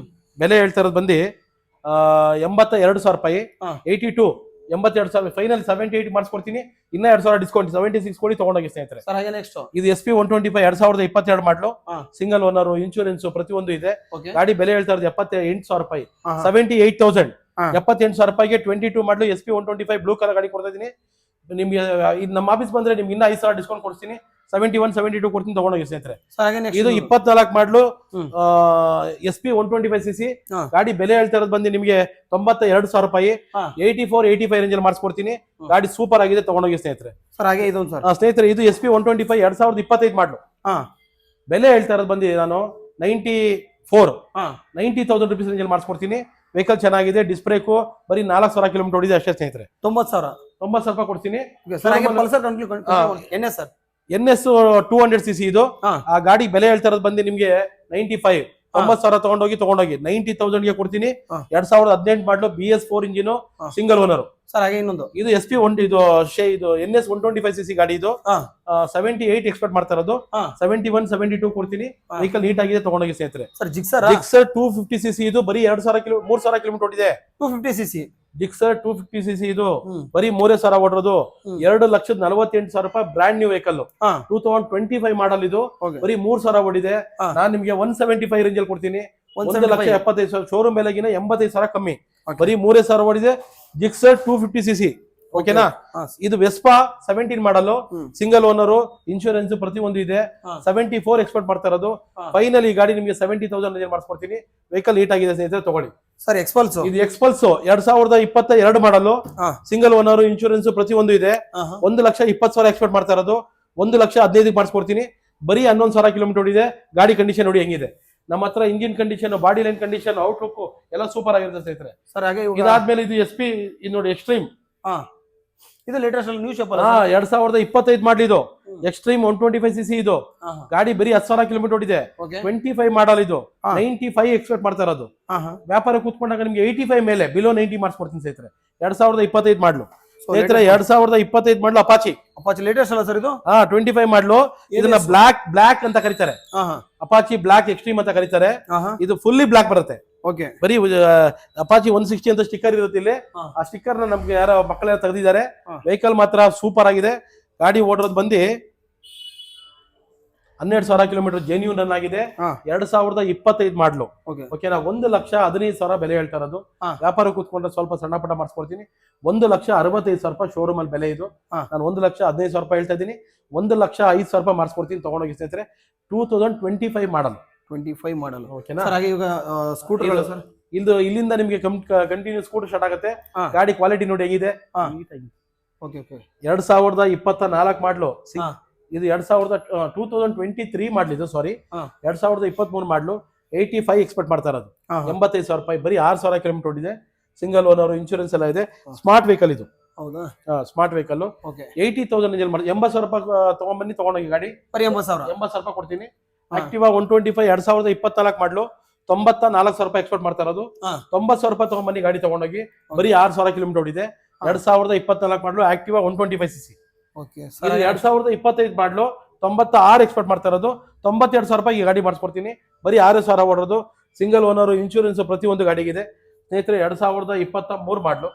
ಬೆಲೆ ಹೇಳ್ತಾ ಇರೋದು ಬಂದು 82,000 ರೂಪಾಯಿ. ಹಾ. 82,000 ಫೈನಲ್ 78 ಮಾಡಿಸ್ಕೊಡ್ತೀನಿ. ಇನ್ನ 2,000 ಡಿಸ್ಕೌಂಟ್ 76 ಕೊಡಿ ತಗೊಂಡೋಗಿ ಸ್ನೇಹಿತರೆ. ಸರ್. ಹಾಗೆ ನೆಕ್ಸ್ಟ್ ಇದು SP 125 2022 ಮಾಡಲು ಹಾ. ಸಿಂಗಲ್ ಓನರ್ ಇನ್ಶೂರೆನ್ಸ್ ಪ್ರತಿಯೊಂದು ಇದೆ. ಓಕೆ ಗಾಡಿ ಬೆಲೆ ಹೇಳ್ತಾ ಇರೋದು 78,000 ರೂಪಾಯಿ. ಹಾ. 78,000 ಹಾ. 78,000 ರೂಪಾಯಿಗೆ 22 ಮಾಡಲು SP 125 ಬ್ಲೂ ಕಲರ್ ಗಾಡಿ ಕೊಡ್ತಾ ಇದೀನಿ. ನಿಮ್ಗೆ ಇದು ನಮ್ಮ ಆಫೀಸ್ ಬಂದ್ರೆ ನಿಮ್ಗೆ ಇನ್ನ 5,000 ಡಿಸ್ಕೌಂಟ್ ಕೊಡ್ತೀನಿ. 71 72 ಕೊಡ್ತೀನಿ ತಗೊಂಡೋಗಿ ಸ್ನೇಹಿತರೆ. ಸರ್. ಹಾಗೆ ನೆಕ್ಸ್ಟ್ ಇದು 24 ಮಾಡಲು ಹ್ಮ್. SP 125cc ಹಾ. ಗಾಡಿ ಬೆಲೆ ಹೇಳ್ತಾ ಇರೋದು ಬಂದು ನಿಮ್ಗೆ 92,000 ರೂಪಾಯಿ. ಹಾ. 84-85 ರೇಂಜ್ ಅಲ್ಲಿ ಮಾಡಿಸ್ಕೊಡ್ತೀನಿ. ಗಾಡಿ ಸೂಪರ್ ಆಗಿದೆ ತಗೊಂಡೋಗಿ ಸ್ನೇಹಿತರೆ. ಸರ್. ಹಾಗೆ ಇದೊಂದು ಸರ್. ಸ್ನೇಹಿತರೆ ಇದು SP 125 2025 ಮಾಡಲು ಹಾ. ಬೆಲೆ ಹೇಳ್ತಾ ಇರೋದು ಬಂದು ನಾನು 90,000 ಹಾ. rupees ರೇಂಜ್ ಅಲ್ಲಿ ಮಾಡಿಸ್ಕೊಡ್ತೀನಿ. ವೆಹಿಕಲ್ ಚೆನ್ನಾಗಿದೆ. ಡಿಸ್ಬ್ರೇಕು ಬರೀ 4,000 ಕಿಲೋಮೀಟರ್ ಹೊಡಿದೆ ಅಷ್ಟೇ ಸ್ನೇಹಿತರೆ. 90,000. 90,000 ರೂಪಾಯಿ ಕೊಡ್ತೀನಿ. ಸರ್. ಹಾಗೆ Pulsar NS sir. NS 200cc ಇದು. ಹಾ. ಆ ಗಾಡಿ ಬೆಲೆ ಹೇಳ್ತಾ ಇರೋದು ಬಂದು ನಿಮ್ಗೆ 95. 90,000 ತಗೊಂಡೋಗಿ 90,000ಗೆ ಕೊಡ್ತೀನಿ. ಹಾ. 2018 ಮಾಡಲು BS4 ಇಂಜಿನ್ ಹಾ. Single owner. ಸರ್. ಹಾಗೆ ಇನ್ನೊಂದು ಇದು SP ಇದು NS 125cc ಗಾಡಿ ಇದು. 78 ಎಕ್ಸ್ಪೆಕ್ಟ್ ಮಾಡ್ತಾ ಇರೋದು. 71 72 ಕೊಡ್ತೀನಿ. ಹಾ. ವೆಹಿಕಲ್ ನೀಟ್ ಆಗಿದೆ ತಗೊಂಡೋಗಿ ಸ್ನೇಹಿತರೆ. ಸರ್. ಜಿಕ್ಸರ್ ಜಿಕ್ಸರ್ 250cc ಇದು ಬರೀ 3,000 ಕಿಲೋಮೀಟರ್ ಹೊಡಿದೆ. 250cc. ಜಿಕ್ಸರ್ 250cc ಇದು ಹ್ಮ್. ಬರೀ 3,000 ಓಡಿರೋದು. ಹ್ಮ್. 2,48,000 ರೂಪಾಯಿ ಬ್ರಾಂಡ್ ನ್ಯೂ ವೆಹಿಕಲ್. ಹಾ. 2025 ಮಾಡಲ್ ಇದು. ಓಕೆ. ಬರೀ 3,000 ಓಡಿದೆ. ಹಾ. ನಾನ್ ನಿಮ್ಗೆ 175 ರೇಂಜ್ ಅಲ್ಲಿ ಕೊಡ್ತೀನಿ. 175. 1,75,000 ಶೋರೂಮ್ ಬೆಲೆಗಿನ 85,000 ಕಮ್ಮಿ. Okay. ಬರೀ 3,000 ಓಡಿದೆ. ಜಿಕ್ಸರ್ 250cc ಓಕೆನಾ? ಹಾ. ಇದು ವೆಸ್ಪಾ 17 ಮಾಡಲು ಹ್ಮ್. ಸಿಂಗಲ್ ಓನರ್ ಇನ್ಶೂರೆನ್ಸ್ ಪ್ರತಿಯೊಂದು ಇದೆ. ಹಾ. 74 ಎಕ್ಸ್ಪೆಕ್ಟ್ ಮಾಡ್ತಾ ಇರೋದು. ಹಾ. ಫೈನಲ್ ಈ ಗಾಡಿ ನಿಮಗೆ 70,000 ರೇಂಜ್ ಮಾಡಿಸ್ಕೊಡ್ತೀನಿ. ವೆಹಿಕಲ್ ನೀಟ್ ಆಗಿದೆ ಸ್ನೇಹಿತರೆ ತಗೊಳ್ಳಿ. ಸರ್. ಎಕ್ಸ್ಪಲ್ಸ್. ಇದು ಎಕ್ಸ್ಪಲ್ಸ್ 2022 ಮಾಡಲು ಹಾ. ಸಿಂಗಲ್ ಓನರ್ ಇನ್ಶೂರೆನ್ಸ್ ಪ್ರತಿಯೊಂದು ಇದೆ. ಹಾ ಹಾ. 1,20,000 ಎಕ್ಸ್ಪೆಕ್ಟ್ ಮಾಡ್ತಾ ಇರೋದು. 1,15,000 ಮಾಡಿಸ್ಕೊಡ್ತೀನಿ. ಬರೀ 11,000 ಕಿಲೋಮೀಟರ್ ಓಡಿದೆ. ಗಾಡಿ ಕಂಡೀಷನ್ ನೋಡಿ ಹೆಂಗಿದೆ. ನಮ್ಮ ಹತ್ರ engine condition, body line condition, outlook ಎಲ್ಲ ಸೂಪರ್ ಆಗಿರುತ್ತೆ ಸ್ನೇಹಿತರೆ. ಸರ್. ಹಾಗೆ ಇದಾದ್ಮೇಲೆ ಇದು SP ಇದು ನೋಡಿ ಎಕ್ಸ್ಟ್ರೀಮ್. ಹಾ. ಇದು ಲೇಟೆಸ್ಟ್ ನ್ಯೂ ಶಾಪ್ ಅಲ್ಲ? 2025 ಮಾಡಲಿ ಇದು. ಎಕ್ಸ್ಟ್ರೀಮ್ 125cc ಇದು. ಹಾ ಹಾ. ಗಾಡಿ ಬರೀ 10,000 ಕಿಲೋಮೀಟರ್ ಓಡಿದೆ. ಓಕೆ. 25 ಮಾಡಲ್ ಇದು. ಹಾ. 95 ಎಕ್ಸ್ಪೆಕ್ಟ್ ಮಾಡ್ತಾ ಇರೋದು. ಹಾ ಹಾ. ವ್ಯಾಪಾರ ಕೂತ್ಕೊಂಡಾಗ ನಿಮ್ಗೆ 85 ಮೇಲೆ ಬಿಲೋ 90 ಮಾಡಿಸ್ಕೊಡ್ತೀನಿ ಸ್ನೇಹಿತರೆ. 2025 ಮಾಡಲು So, ಸ್ನೇಹಿತರೆ. 2025 ಮಾಡಲು ಅಪಾಚಿ. ಅಪಾಚಿ ಲೇಟೆಸ್ಟ್ ಅಲ್ಲ ಸರ್ ಇದು? 25 ಮಾಡಲು. ಇದನ್ನ ಬ್ಲಾಕ್ ಅಂತ ಕರೀತಾರೆ. ಹಾ ಹಾ. ಅಪಾಚಿ ಬ್ಲಾಕ್ ಎಕ್ಸ್ಟ್ರೀಮ್ ಅಂತ ಕರೀತಾರೆ. ಹಾ ಹಾ. ಇದು ಫುಲ್ಲಿ ಬ್ಲಾಕ್ ಬರುತ್ತೆ. ಓಕೆ. ಬರೀ ಅಪಾಚಿ 160 ಅಂತ ಸ್ಟಿಕ್ಕರ್ ಇರುತ್ತೆ ಇಲ್ಲಿ. ಹಾ. ಆ ಸ್ಟಿಕ್ಕರ್ ನ ನಮ್ಗೆ ಯಾರೋ ಮಕ್ಕಳೆಲ್ಲ ತೆಗೆದಿದ್ದಾರೆ. ಹಾ. ವೆಹಿಕಲ್ ಮಾತ್ರ ಸೂಪರ್ ಆಗಿದೆ. ಗಾಡಿ ಓಡಿರೋದು ಬಂದು 12,000 ಕಿಲೋಮೀಟರ್ ಜೆನ್ಯೂನ್ ರನ್ ಆಗಿದೆ. ಹಾ. 2025 ಮಾಡಲು ಓಕೆ. ಓಕೆನಾ? 1,15,000 ಬೆಲೆ ಹೇಳ್ತಾ ಇರೋದು. ಹಾ. ವ್ಯಾಪಾರ ಕೂತ್ಕೊಂಡ್ರೆ ಸ್ವಲ್ಪ ಸಣ್ಣ ಪುಟ್ಟ ಮಾಡಿಸ್ಕೊಡ್ತೀನಿ. 1,65,000 ರೂಪಾಯಿ ಶೋರೂಮ್ ಅಲ್ಲಿ ಬೆಲೆ ಇದು. ಹಾ. ನಾನು 1,15,000 ರೂಪಾಯಿ ಹೇಳ್ತಾ ಇದ್ದೀನಿ. 1,05,000 ರೂಪಾಯಿ ಮಾಡಿಸ್ಕೊಡ್ತೀನಿ ತಗೊಂಡೋಗಿ ಸ್ನೇಹಿತರೆ. 2025 ಮಾಡಲ್ 25 ಮಾಡಲ್. ಓಕೆನಾ? ಸರ್. ಹಾಗೆ ಇವಾಗ ಸ್ಕೂಟರ್ಗಳು ಸರ್? ಇಲ್ಲಿಂದ ನಿಮ್ಗೆ ಕಂಟಿನ್ಯೂ ಸ್ಕೂಟರ್ ಸ್ಟಾರ್ಟ್ ಆಗುತ್ತೆ. ಹಾ. ಗಾಡಿ ಕ್ವಾಲಿಟಿ ನೋಡಿ ಹೇಗಿದೆ. ಹಾ. ನೀಟಾಗಿ. Okay okay. 2024 ಮಾಡಲು. ಹಾ. ಇದು 2023 ಮಾಡ್ಲಿದ್ದು ಸಾರಿ. ಹಾ. 2023 ಮಾಡ್ಲು. 85 ಎಕ್ಸ್ಪೆಕ್ಟ್ ಮಾಡ್ತಾ ಇರೋದು. ಹಾ ಹಾ. 85,000 ರೂಪಾಯಿ ಬರೀ 6,000 ಕಿಲೋಮೀಟರ್ ಓಡಿದೆ. ಸಿಂಗಲ್ ಓನರ್ ಇನ್ಶೂರೆನ್ಸ್ ಎಲ್ಲ ಇದೆ. ಸ್ಮಾರ್ಟ್ ವೆಹಿಕಲ್ ಇದು. ಹೌದಾ? Smart vehicle. ಓಕೆ. 80,000 ರೇಂಜ್ ಮಾಡಿ 80,000 ರೂಪಾಯಿ ತಗೊಂಡ್ಬನ್ನಿ ತಗೊಂಡೋಗಿ ಗಾಡಿ. ಬರೀ 80,000. 80,000 ರೂಪಾಯಿ ಕೊಡ್ತೀನಿ. ಹಾ. ಆಕ್ಟಿವಾ 125 2024 ಮಾಡ್ಲು. 94,000 ರೂಪಾಯಿ ಎಕ್ಸ್ಪೆಕ್ಟ್ ಮಾಡ್ತಾ ಇರೋದು. ಹಾ. 90,000 ರೂಪಾಯಿ ತಗೊಂಡ್ಬನ್ನಿ ಗಾಡಿ ತಗೊಂಡೋಗಿ. ಬರೀ 6,000 ಕಿಲೋಮೀಟರ್ ಓಡಿದೆ. 2024 ಮಾಡ್ಲು. Activa 125cc. ಓಕೆ. ಇದು 2025 ಮಾಡ್ಲು. 96 ಎಕ್ಸ್ಪೆಕ್ಟ್ ಮಾಡ್ತಾ ಇರೋದು. 92,000 ರೂಪಾಯಿ ಈ ಗಾಡಿ ಮಾಡಿಸ್ಕೊಡ್ತೀನಿ. ಬರೀ 6,000 ಓಡೋದು. ಸಿಂಗಲ್ ಓನರ್ ಇನ್ಶೂರೆನ್ಸ್ ಪ್ರತಿಯೊಂದು ಗಾಡಿಗಿದೆ ಸ್ನೇಹಿತರೆ. 2023 ಮಾಡ್ಲು.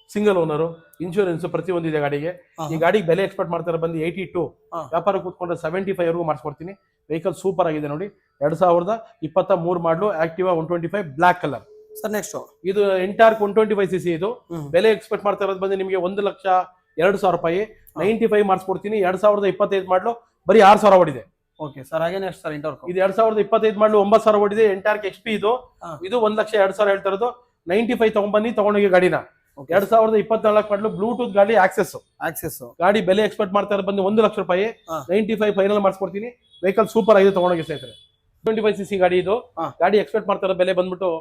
ಸಿಂಗಲ್ ಓನರ್ ಇನ್ಶೂರೆನ್ಸ್ ಪ್ರತಿಯೊಂದು ಇದೆ ಗಾಡಿಗೆ. ಈ ಗಾಡಿಗೆ ಬೆಲೆ ಎಕ್ಸ್ಪೆಕ್ಟ್ ಮಾಡ್ತಾರೆ ಬಂದು 82. ವ್ಯಾಪಾರ ಕೂತ್ಕೊಂಡ್ರೆ 75 ವರೆಗೂ ಮಾಡಿಸ್ಕೊಡ್ತೀನಿ. ವೆಹಿಕಲ್ ಸೂಪರ್ ಆಗಿದೆ ನೋಡಿ. 2023 ಮಾಡ್ಲು. Activa 125 black colour. Sir. Next ಇದು ಎಂಟಾರ್ಕ್ 125cc ಇದು. ಬೆಲೆ ಎಕ್ಸ್ಪೆಕ್ಟ್ ಮಾಡ್ತಾ ಇರೋದು ಬಂದು ನಿಮಗೆ 1,02,000 ರೂಪಾಯಿ. 95 ಮಾಡಿಸ್ಕೊಡ್ತೀನಿ. 2025 ಮಾಡ್ಲು. ಬರೀ 6,000 ಓಡಿದೆ. ಓಕೆ ಸರ್ ಹಾಗೆ ನೆಕ್ಸ್ಟ್ ಸರ್ ಇಂಟರ್ಕ್ ಇದು 2025 ಮಾಡಲು 9,000 ಓಡಿದೆ. ಎಂಟಾರ್ಕ್ XP ಇದು. ಹಾ. ಇದು 1,02,000 ಹೇಳ್ತಾ ಇರೋದು. 95 ತಗೊಂಡ್ಬನ್ನಿ ತಗೊಂಡೋಗಿ ಗಾಡಿನ. 2024 ಮಾಡಲು ಬ್ಲೂಟೂತ್ ಗಾಡಿ ಆಕ್ಸೆಸ್ ಗಾಡಿ ಬೆಲೆ ಎಕ್ಸ್ಪೆಕ್ಟ್ ಮಾಡ್ತಾ ಇರೋದು ಬಂದು 1 ಲಕ್ಷ ರೂಪಾಯಿ. 95 ಫೈನಲ್ ಮಾಡಿಸ್ಕೊಡ್ತೀನಿ. ವೆಹಿಕಲ್ ಸೂಪರ್ ಆಗಿದೆ ತಗೊಂಡೋಗಿ ಸ್ನೇಹಿತರೆ. 25cc ಗಾಡಿ ಇದು. ಹಾ. ಗಾಡಿ ಎಕ್ಸ್ಪೆಕ್ಟ್ ಮಾಡ್ತಾ ಇರೋ ಬೆಲೆ ಬಂದ್ಬಿಟ್ಟು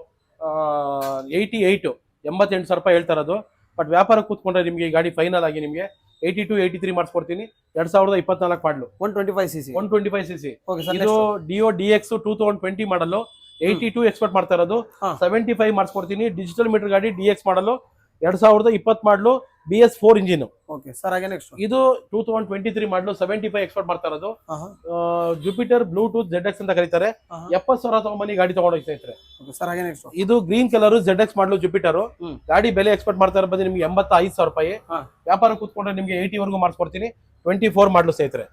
88,000 ರೂಪಾಯಿ ಹೇಳ್ತಾ ಇರೋದು. ಬಟ್ ವ್ಯಾಪಾರ ಕೂತ್ಕೊಂಡ್ರೆ ನಿಮ್ಗೆ ಈ ಗಾಡಿ ಫೈನಲ್ ಆಗಿ ನಿಮ್ಗೆ 82-83 ಮಾಡಿಸ್ಕೊಡ್ತೀನಿ. 2024 ಮಾಡಲು 125cc. ಓಕೆ ಸರ್ ಇದು ಡಿಯೋ DX 2020 ಮಾಡಲು 82 ಎಕ್ಸ್ಪೆಕ್ಟ್ ಮಾಡ್ತಾ ಇರೋದು. 75 ಮಾಡಿಸ್ಕೊಡ್ತೀನಿ. ಡಿಜಿಟಲ್ ಮೀಟರ್ ಗಾಡಿ DX ಮಾಡಲು 2020 ಮಾಡಲು BS4 ಇಂಜಿನ್. ಓಕೆ ಸರ್ ಹಾಗೆ ನೆಕ್ಸ್ಟ್ ಇದು 2023 ಮಾಡಲು 75 ಎಕ್ಸ್ಪೆಕ್ಟ್ ಮಾಡ್ತಾ ಇರೋದು. ಜುಪಿಟರ್ ಬ್ಲೂಟೂತ್ ZX ಅಂತ ಕರೀತಾರೆ. 70,000 ತಗೊಂಡ್ಬನ್ನಿ ಗಾಡಿ ತಗೊಂಡೋಗಿ ಸ್ನೇಹಿತರೆ. ಓಕೆ ಸರ್ ಹಾಗೆ ನೆಕ್ಸ್ಟ್ ಇದು ಗ್ರೀನ್ ಕಲರ್ ZX ಮಾಡಲು ಜುಪಿಟರ್. ಗಾಡಿ ಬೆಲೆ ಎಕ್ಸ್ಪೆಕ್ಟ್ ಮಾಡ್ತಾ ಇರೋ ಬಂದು ನಿಮ್ಗೆ 85,000 ರೂಪಾಯಿ. ವ್ಯಾಪಾರ ಕೂತ್ಕೊಂಡ್ರೆ ನಿಮ್ಗೆ 80 ವರೆಗೂ ಮಾಡಿಸ್ಕೊಡ್ತೀನಿ. 24 ಮಾಡಲು ಸ್ನೇಹಿತರೆ.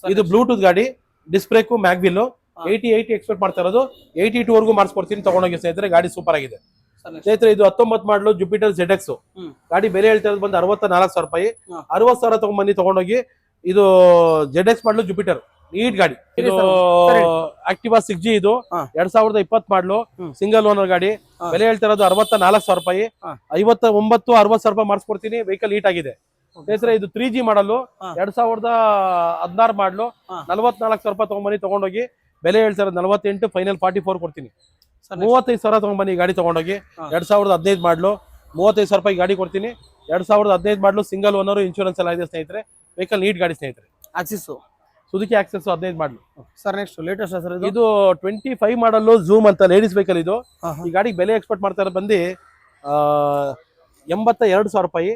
ಇದು ಬ್ಲೂಟೂತ್ ಗಾಡಿ ಡಿಸ್ಪ್ರೇಕು ಮ್ಯಾಗ್ವಿಲ್ 88 ಎಕ್ಸ್ಪೆಕ್ಟ್ ಮಾಡ್ತಾ ಇರೋದು. 82 ವರೆಗೂ ಮಾಡಿಸ್ಕೊಡ್ತೀನಿ ತಗೊಂಡೋಗಿ ಸ್ನೇಹಿತರೆ. ಗಾಡಿ ಸೂಪರ್ ಆಗಿದೆ ಸ್ನೇಹಿತರೆ. ಇದು 19 ಮಾಡಲು ಜುಪಿಟರ್ ZX ಗಾಡಿ ಬೆಲೆ ಹೇಳ್ತಾ ಇರೋದು ಬಂದು 64,000 ರೂಪಾಯಿ. 60,000 ತಗೊಂಡ್ಬನ್ನಿ ತಗೊಂಡೋಗಿ. ಇದು ZX ಮಾಡಲು ಜುಪಿಟರ್ ನೀಟ್ ಗಾಡಿ. ಇದು ಆಕ್ಟಿವಾ 6G ಇದು 2020 ಮಾಡಲು ಸಿಂಗಲ್ ಓನರ್ ಗಾಡಿ. ಬೆಲೆ ಹೇಳ್ತಾ ಇರೋದು 64,000 ರೂಪಾಯಿ. 59-60,000 ರೂಪಾಯಿ ಮಾಡಿಸ್ಕೊಡ್ತೀನಿ. ವೆಹಿಕಲ್ ಹೀಟ್ ಆಗಿದೆ ಸ್ನೇಹಿತರೆ. ಇದು 3G ಮಾಡಲು 2016 ಮಾಡಲು 44,000 ರೂಪಾಯಿ ತಗೊಂಡ್ಬನ್ನಿ ತಗೊಂಡೋಗಿ. ಬೆಲೆ ಹೇಳ್ತಾ ಇರೋದು 48, ಫೈನಲ್ 44 ಕೊಡ್ತೀನಿ. 35,000 ತಗೊಂಡ್ಬನ್ನಿ ಗಾಡಿ ತಗೊಂಡೋಗಿ. 2015 ಮಾಡಲು 35,000 ರೂಪಾಯಿ ಗಾಡಿ ಕೊಡ್ತೀನಿ. 2015 ಮಾಡಲು ಸಿಂಗಲ್ ಓನರ್, ಇನ್ಶೂರೆನ್ಸ್ ಎಲ್ಲ ಇದೆ ಸ್ನೇಹಿತರೆ. ವೆಹಿಕಲ್ ನೀಟ್ ಗಾಡಿ ಸ್ನೇಹಿತರೆ. ಆಕ್ಸಿಸ್ ಸುಜುಕಿ ಆಕ್ಸೆಸ್ 15 ಮಾಡಲು. ಸರ್ ನೆಕ್ಸ್ಟ್ ಲೇಟೆಸ್ಟ್ ಸರ್ ಇದು 25 ಮಾಡಲು ಝೂಮ್ ಅಂತ ಲೇಡೀಸ್ ವೆಹಿಕಲ್ ಇದು. ಈ ಗಾಡಿಗೆ ಬೆಲೆ ಎಕ್ಸ್ಪೆಕ್ಟ್ ಮಾಡ್ತಾ ಇರೋದು ಬಂದು 82,000 ರೂಪಾಯಿ.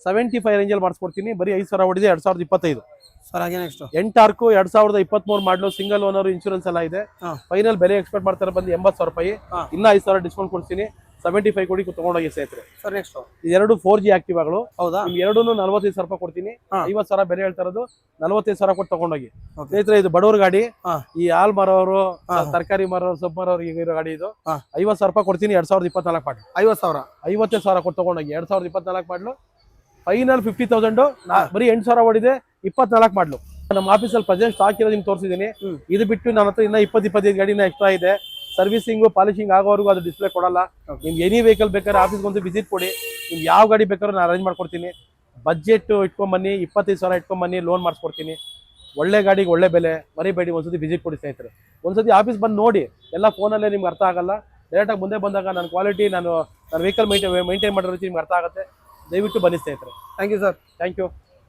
75 ರೇಂಜಲ್ಲಿ ಮಾಡಿಸ್ಕೊಡ್ತೀನಿ. ಬರೀ 5,000 ಹೊಡಿದೆ. 2025 ಸರ್ ಹಾಗೆ ನೆಕ್ಸ್ಟ್ ಎಂಟಾರ್ಕ್ 2023 ಮಾಡಲು ಸಿಂಗಲ್ ಓನರ್, ಇನ್ಶೂರೆನ್ಸ್ ಎಲ್ಲ ಇದೆ. ಫೈನಲ್ ಬೆಲೆ ಎಕ್ಸ್ಪೆಕ್ಟ್ ಮಾಡ್ತಾರೆ ಬಂದು 80,000 ರೂಪಾಯಿ. ಇನ್ನ 5,000 ಡಿಸ್ಕೌಂಟ್ ಕೊಡ್ತೀನಿ. 75 ಕೊಡಿ ತಗೊಂಡೋಗಿ ಸ್ನೇಹಿತರೆ. ಸರ್ ನೆಕ್ಸ್ಟ್ ಇದೆರಡು 4G ಆಕ್ಟಿವಾಗಳು. ಹೌದಾ? ನಿಮ್ಗೆ ಎರಡೂನು 45,000 ರೂಪಾಯಿ ಕೊಡ್ತೀನಿ. 50,000 ಬೆಲೆ ಹೇಳ್ತಾ ಇರೋದು. 45,000 ಕೊಟ್ಟು ತಗೊಂಡೋಗಿ ಸ್ನೇಹಿತರೆ. ಇದು ಬಡವ್ರ ಗಾಡಿ. ಈ ಹಾಲ್ ಮಾರೋರು, ತರಕಾರಿ ಮಾರೋರು, ಸೊಪ್ಪು ಮಾರೋರು ಇರೋ ಗಾಡಿ ಇದು. 50,000 ರೂಪಾಯಿ ಕೊಡ್ತೀನಿ. 2024 ಮಾಡಲು 50,000 ಕೊಟ್ಟು ತಗೊಂಡೋಗಿ. 2024 ಮಾಡಲು ಫೈನಲ್ 50,000. ಬರೀ 8,000 ಓಡಿದೆ. 24 ಮಾಡಲು ನಮ್ಮ ಆಫೀಸಲ್ಲಿ ಪ್ರೆಸೆಂಟ್ ಸ್ಟಾಕ್ ಇರೋದು ನಿಮ್ಗೆ ತೋರಿಸಿದ್ದೀನಿ. ಇದು ಬಿಟ್ಟು ನನ್ನ ಹತ್ರ ಇನ್ನ 20-25 ಗಾಡಿನ ಎಕ್ಸ್ಟ್ರಾ ಇದೆ. ಸರ್ವಿಸಿಂಗು ಪಾಲಿಶಿಂಗ್ ಆಗೋವರೆಗೂ ಅದು ಡಿಸ್ಪ್ಲೇ ಕೊಡಲ್ಲ. ನಿಮ್ಗೆ ಎನಿ ವೆಹಿಕಲ್ ಬೇಕಾದ್ರೆ ಆಫೀಸ್ಗೆ ಒಂದು ವಿಸಿಟ್ ಕೊಡಿ. ನಿಮ್ಗೆ ಯಾವ ಗಾಡಿ ಬೇಕಾದ್ರೂ ನಾನು ಅರೇಂಜ್ ಮಾಡ್ಕೊಡ್ತೀನಿ. ಬಜೆಟ್ ಇಟ್ಕೊಂಬನ್ನಿ. 25,000 ಇಟ್ಕೊಂಬನ್ನಿ. ಲೋನ್ ಮಾಡಿಸ್ಕೊಡ್ತೀನಿ. ಒಳ್ಳೆ ಗಾಡಿಗೆ ಒಳ್ಳೆ ಬೆಲೆ. ಮರಿಬೇಡಿ. ಒಂದ್ಸತಿ ವಿಸಿಟ್ ಕೊಡಿ ಸ್ನೇಹಿತರೆ. ಒಂದ್ಸತಿ ಆಫೀಸ್ ಬಂದು ನೋಡಿ. ಎಲ್ಲ ಫೋನಲ್ಲೇ ನಿಮ್ಗೆ ಅರ್ಥ ಆಗಲ್ಲ. ಡೈರೆಕ್ಟಾಗಿ ಮುಂದೆ ಬಂದಾಗ ನನ್ನ ಕ್ವಾಲಿಟಿ, ನಾನು ವೆಹಿಕಲ್ ಮೇಂಟೈನ್ ಮಾಡಿರೋ ರೀತಿ ನಿಮ್ಗೆ ಅರ್ಥ ಆಗುತ್ತೆ. ದಯವಿಟ್ಟು ಬನ್ನಿ ಸ್ನೇಹಿತರೆ. Thank you sir. Thank you.